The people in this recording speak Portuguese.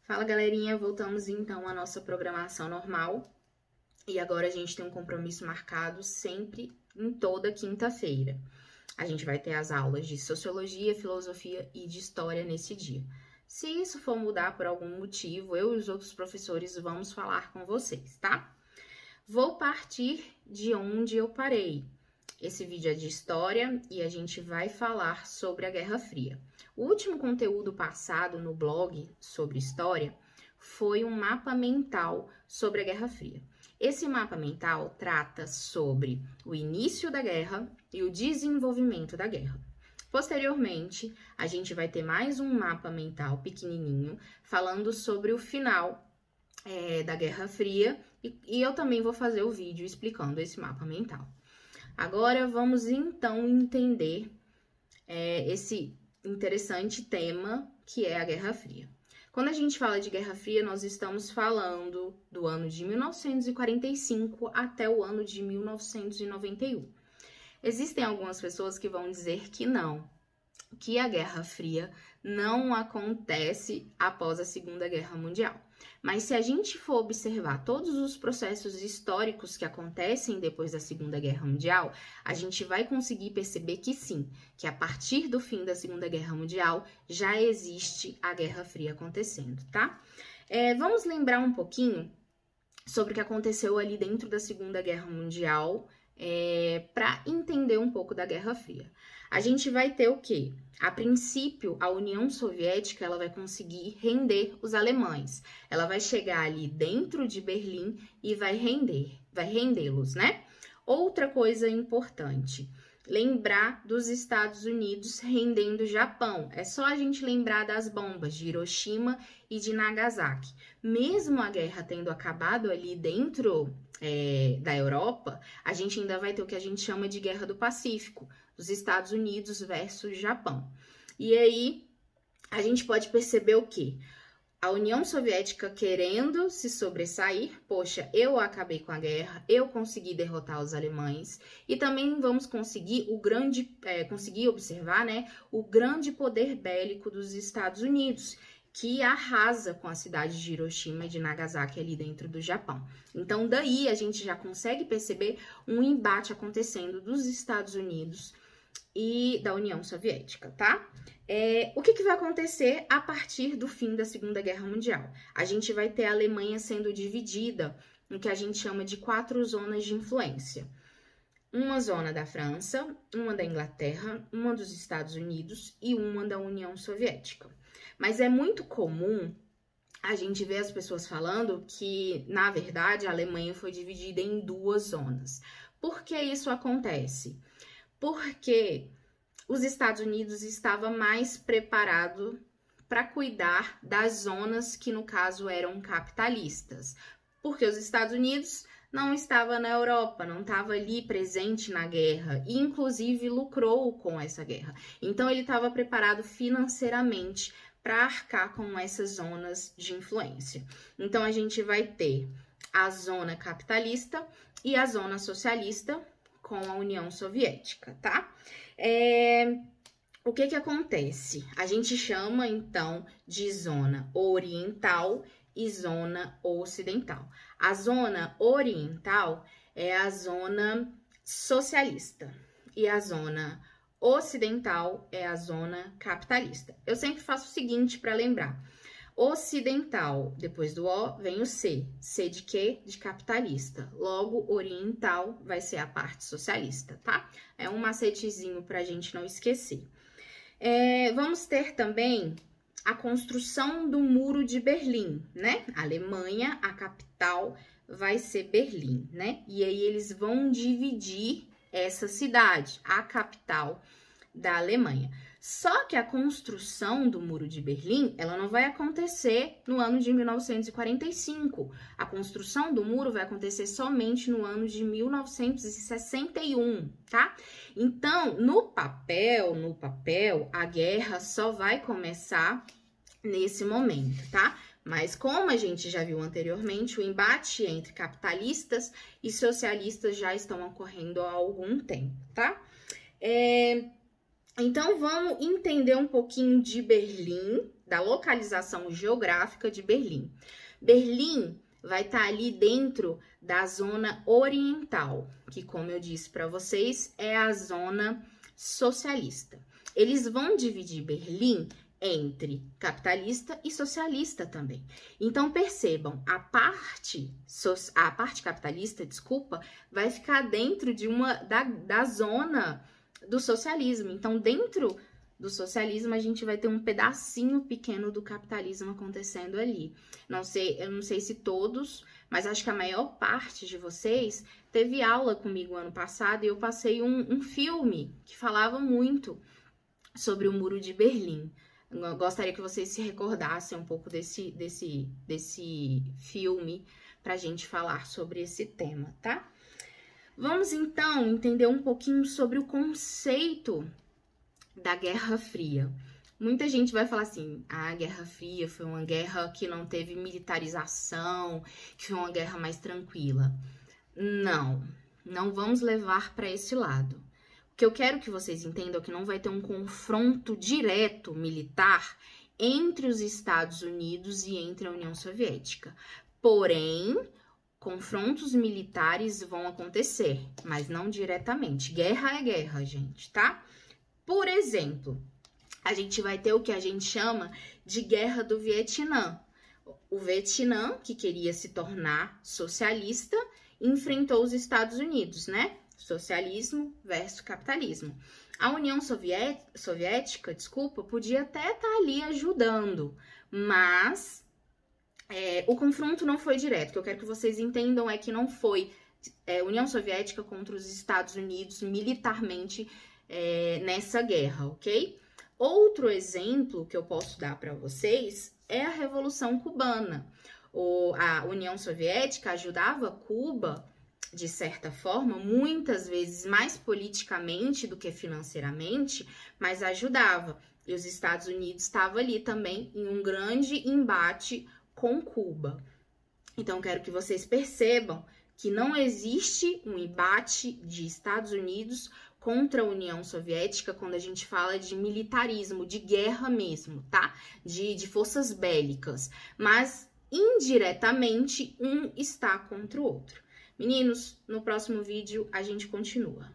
Fala, galerinha, voltamos então à nossa programação normal. E agora a gente tem um compromisso marcado sempre em toda quinta-feira. A gente vai ter as aulas de Sociologia, Filosofia e de História nesse dia. Se isso for mudar por algum motivo, eu e os outros professores vamos falar com vocês, tá? Vou partir de onde eu parei. Esse vídeo é de História e a gente vai falar sobre a Guerra Fria. O último conteúdo passado no blog sobre História foi um mapa mental sobre a Guerra Fria. Esse mapa mental trata sobre o início da guerra e o desenvolvimento da guerra. Posteriormente, a gente vai ter mais um mapa mental pequenininho falando sobre o final da Guerra Fria e eu também vou fazer o vídeo explicando esse mapa mental. Agora, vamos então entender esse interessante tema que é a Guerra Fria. Quando a gente fala de Guerra Fria, nós estamos falando do ano de 1945 até o ano de 1991. Existem algumas pessoas que vão dizer que não, que a Guerra Fria não acontece após a Segunda Guerra Mundial. Mas se a gente for observar todos os processos históricos que acontecem depois da Segunda Guerra Mundial, a gente vai conseguir perceber que sim, que a partir do fim da Segunda Guerra Mundial já existe a Guerra Fria acontecendo, tá? Vamos lembrar um pouquinho sobre o que aconteceu ali dentro da Segunda Guerra Mundial, para entender um pouco da Guerra Fria. A gente vai ter o quê? A princípio, a União Soviética ela vai conseguir render os alemães. Ela vai chegar ali dentro de Berlim e vai rendê-los, né? Outra coisa importante, lembrar dos Estados Unidos rendendo o Japão. É só a gente lembrar das bombas de Hiroshima e de Nagasaki. Mesmo a guerra tendo acabado ali dentro da Europa, a gente ainda vai ter o que a gente chama de Guerra do Pacífico, dos Estados Unidos versus Japão. E aí, a gente pode perceber o quê? A União Soviética querendo se sobressair, poxa, eu acabei com a guerra, eu consegui derrotar os alemães, e também vamos conseguir conseguir observar, né, o grande poder bélico dos Estados Unidos, que arrasa com a cidade de Hiroshima e de Nagasaki ali dentro do Japão. Então, daí a gente já consegue perceber um embate acontecendo dos Estados Unidos e da União Soviética, tá? O que vai acontecer a partir do fim da Segunda Guerra Mundial? A gente vai ter a Alemanha sendo dividida no que a gente chama de 4 zonas de influência. Uma zona da França, uma da Inglaterra, uma dos Estados Unidos e uma da União Soviética. Mas é muito comum a gente ver as pessoas falando que, na verdade, a Alemanha foi dividida em 2 zonas. Por que isso acontece? Porque os Estados Unidos estavam mais preparados para cuidar das zonas que, no caso, eram capitalistas. Porque os Estados Unidos não estava na Europa, não estava ali presente na guerra e, inclusive, lucrou com essa guerra. Então, ele estava preparado financeiramente para arcar com essas zonas de influência. Então, a gente vai ter a zona capitalista e a zona socialista com a União Soviética, tá? O que acontece? A gente chama, então, de zona oriental e zona ocidental. A zona oriental é a zona socialista e a zona ocidental é a zona capitalista. Eu sempre faço o seguinte para lembrar. Ocidental, depois do O, vem o C. C de quê? De capitalista. Logo, oriental vai ser a parte socialista, tá? É um macetezinho para a gente não esquecer. Vamos ter também a construção do Muro de Berlim, né? A Alemanha, a capital vai ser Berlim, né? E aí eles vão dividir essa cidade, a capital da Alemanha. Só que a construção do Muro de Berlim, ela não vai acontecer no ano de 1945. A construção do muro vai acontecer somente no ano de 1961, tá? Então, no papel, a guerra só vai começar nesse momento, tá? Mas como a gente já viu anteriormente, o embate entre capitalistas e socialistas já estão ocorrendo há algum tempo, tá? Então, vamos entender um pouquinho de Berlim, da localização geográfica de Berlim. Berlim vai estar ali dentro da zona oriental, que, como eu disse para vocês, é a zona socialista. Eles vão dividir Berlim entre capitalista e socialista também. Então, percebam, a parte capitalista, desculpa, vai ficar dentro da zona do socialismo. Então, dentro do socialismo, a gente vai ter um pedacinho pequeno do capitalismo acontecendo ali. Eu não sei se todos, mas acho que a maior parte de vocês teve aula comigo ano passado e eu passei um filme que falava muito sobre o Muro de Berlim. Eu gostaria que vocês se recordassem um pouco desse filme para a gente falar sobre esse tema, tá? Vamos, então, entender um pouquinho sobre o conceito da Guerra Fria. Muita gente vai falar assim, a Guerra Fria foi uma guerra que não teve militarização, que foi uma guerra mais tranquila. Não vamos levar para esse lado. O que eu quero que vocês entendam é que não vai ter um confronto direto militar entre os Estados Unidos e entre a União Soviética. Porém, confrontos militares vão acontecer, mas não diretamente. Guerra é guerra, gente, tá? Por exemplo, a gente vai ter o que a gente chama de Guerra do Vietnã. O Vietnã, que queria se tornar socialista, enfrentou os Estados Unidos, né? Socialismo versus capitalismo. A União Soviética, podia até estar ali ajudando, mas o confronto não foi direto. O que eu quero que vocês entendam é que não foi União Soviética contra os Estados Unidos militarmente nessa guerra, ok? Outro exemplo que eu posso dar para vocês é a Revolução Cubana. A União Soviética ajudava Cuba, de certa forma, muitas vezes mais politicamente do que financeiramente, mas ajudava. E os Estados Unidos estavam ali também em um grande embate com Cuba. Então, quero que vocês percebam que não existe um embate de Estados Unidos contra a União Soviética quando a gente fala de militarismo, de guerra mesmo, tá? De forças bélicas. Mas, indiretamente, um está contra o outro. Meninos, no próximo vídeo a gente continua.